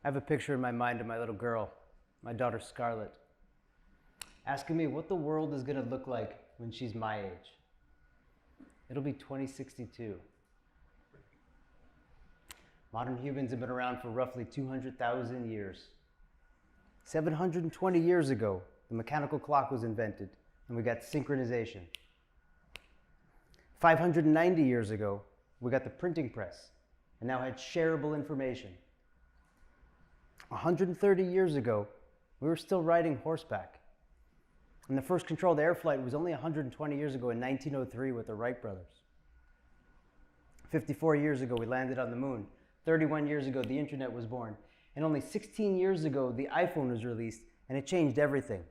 I have a picture in my mind of my little girl, my daughter Scarlett, asking me what the world is going to look like when she's my age. It'll be 2062. Modern humans have been around for roughly 200,000 years. 720 years ago, the mechanical clock was invented, and we got synchronization. 590 years ago, we got the printing press, and now had shareable information. 130 years ago, we were still riding horseback. And the first controlled air flight was only 120 years ago in 1903 with the Wright brothers. 54 years ago, we landed on the moon. 31 years ago, the internet was born. And only 16 years ago, the iPhone was released, and it changed everything.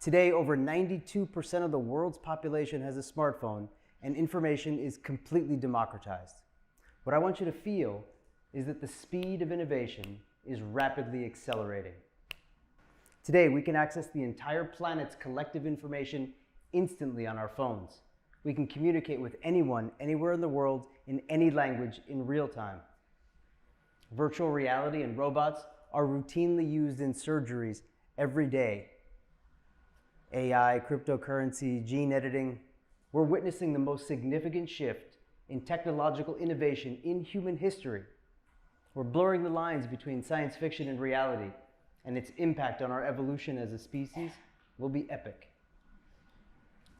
Today, over 92% of the world's population has a smartphone, and information is completely democratized. What I want you to feel is that the speed of innovation is rapidly accelerating. Today, we can access the entire planet's collective information instantly on our phones. We can communicate with anyone, anywhere in the world, in any language, in real time. Virtual reality and robots are routinely used in surgeries every day. AI, cryptocurrency, gene editing. We're witnessing the most significant shift in technological innovation in human history. We're blurring the lines between science fiction and reality, and its impact on our evolution as a species will be epic.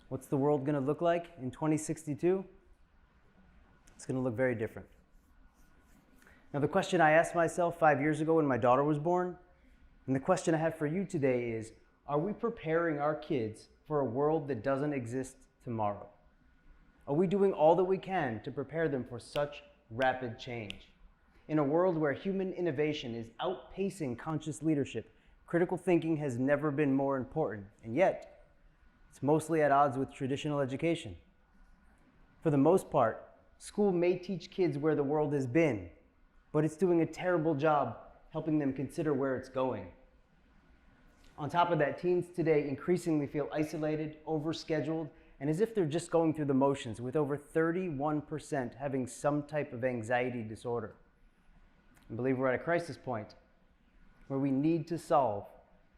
What's the world going to look like in 2062? It's going to look very different. Now, the question I asked myself 5 years ago when my daughter was born, and the question I have for you today is, are we preparing our kids for a world that doesn't exist tomorrow? Are we doing all that we can to prepare them for such rapid change? In a world where human innovation is outpacing conscious leadership, critical thinking has never been more important, and yet, it's mostly at odds with traditional education. For the most part, school may teach kids where the world has been, but it's doing a terrible job helping them consider where it's going. On top of that, teens today increasingly feel isolated, overscheduled, and as if they're just going through the motions, with over 31% having some type of anxiety disorder. I believe we're at a crisis point where we need to solve,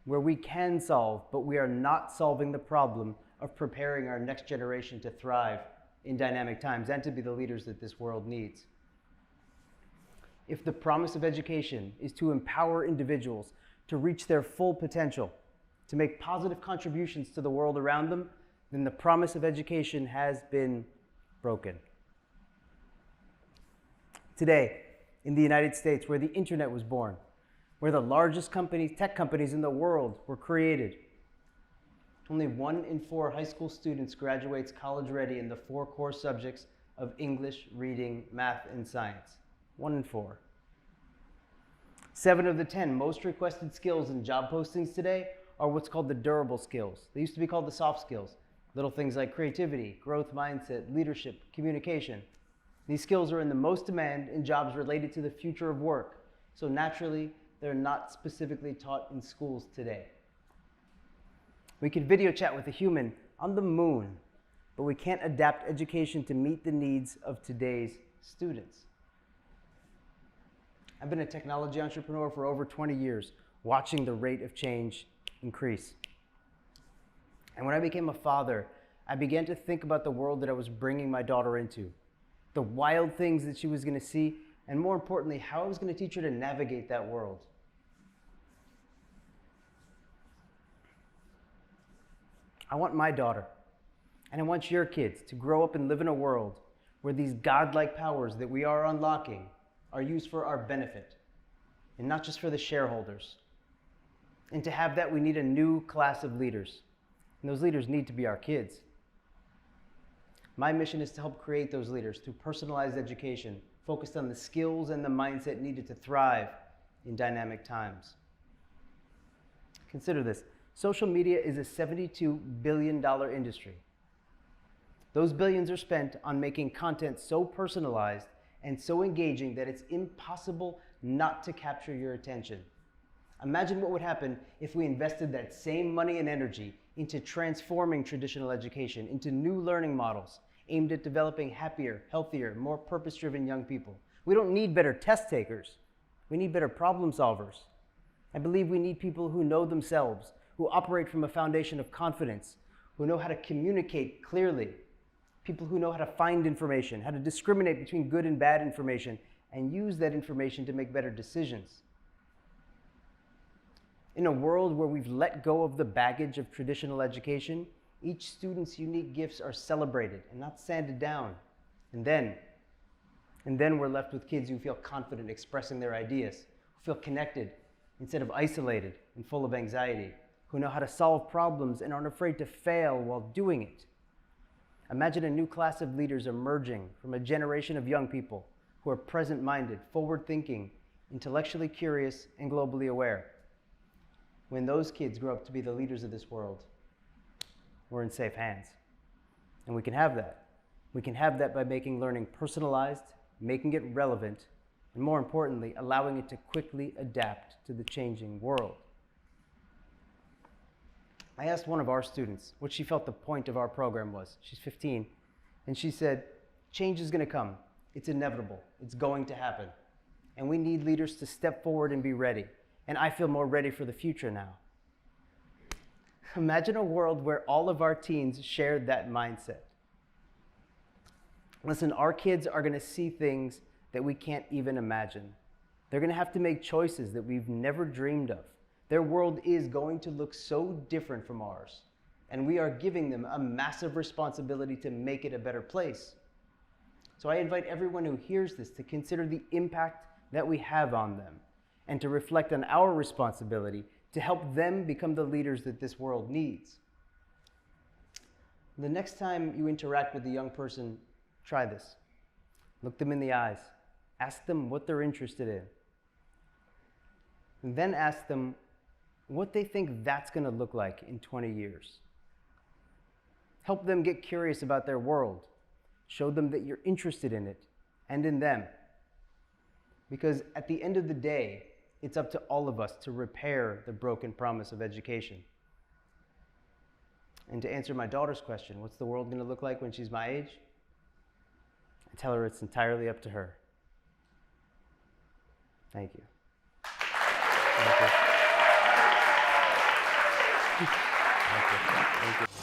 where we can solve, but we are not solving the problem of preparing our next generation to thrive in dynamic times and to be the leaders that this world needs. If the promise of education is to empower individuals to reach their full potential, to make positive contributions to the world around them, then the promise of education has been broken. Today, in the United States, where the internet was born, where the largest tech companies in the world were created, only 1 in 4 high school students graduates college ready in the 4 core subjects of English, reading, math, and science. 1 in 4. 7 of the 10 most requested skills in job postings today are what's called the durable skills. They used to be called the soft skills. Little things like creativity, growth mindset, leadership, communication. These skills are in the most demand in jobs related to the future of work. So naturally, they're not specifically taught in schools today. We could video chat with a human on the moon, but we can't adapt education to meet the needs of today's students. I've been a technology entrepreneur for over 20 years, watching the rate of change increase. And when I became a father, I began to think about the world that I was bringing my daughter into, the wild things that she was going to see, and more importantly, how I was going to teach her to navigate that world. I want my daughter, and I want your kids to grow up and live in a world where these godlike powers that we are unlocking are used for our benefit, and not just for the shareholders. And to have that, we need a new class of leaders, and those leaders need to be our kids. My mission is to help create those leaders through personalized education, focused on the skills and the mindset needed to thrive in dynamic times. Consider this. Social media is a $72 billion industry. Those billions are spent on making content so personalized and so engaging that it's impossible not to capture your attention. Imagine what would happen if we invested that same money and energy into transforming traditional education into new learning models aimed at developing happier, healthier, more purpose-driven young people. We don't need better test takers. We need better problem solvers. I believe we need people who know themselves, who operate from a foundation of confidence, who know how to communicate clearly, people who know how to find information, how to discriminate between good and bad information, and use that information to make better decisions. In a world where we've let go of the baggage of traditional education, each student's unique gifts are celebrated and not sanded down. And then we're left with kids who feel confident expressing their ideas, who feel connected instead of isolated and full of anxiety, who know how to solve problems and aren't afraid to fail while doing it. Imagine a new class of leaders emerging from a generation of young people who are present-minded, forward-thinking, intellectually curious, and globally aware. When those kids grow up to be the leaders of this world, we're in safe hands. And we can have that. We can have that by making learning personalized, making it relevant, and more importantly, allowing it to quickly adapt to the changing world. I asked one of our students what she felt the point of our program was. She's 15, and she said, change is going to come. It's inevitable. It's going to happen. And we need leaders to step forward and be ready. And I feel more ready for the future now. Imagine a world where all of our teens shared that mindset. Listen, our kids are going to see things that we can't even imagine. They're going to have to make choices that we've never dreamed of. Their world is going to look so different from ours, and we are giving them a massive responsibility to make it a better place. So I invite everyone who hears this to consider the impact that we have on them, and to reflect on our responsibility to help them become the leaders that this world needs. The next time you interact with a young person, try this. Look them in the eyes. Ask them what they're interested in. And then ask them what they think that's going to look like in 20 years. Help them get curious about their world. Show them that you're interested in it and in them. Because at the end of the day, it's up to all of us to repair the broken promise of education. And to answer my daughter's question, what's the world going to look like when she's my age? I tell her it's entirely up to her. Thank you. Thank you. Thank you. Thank you.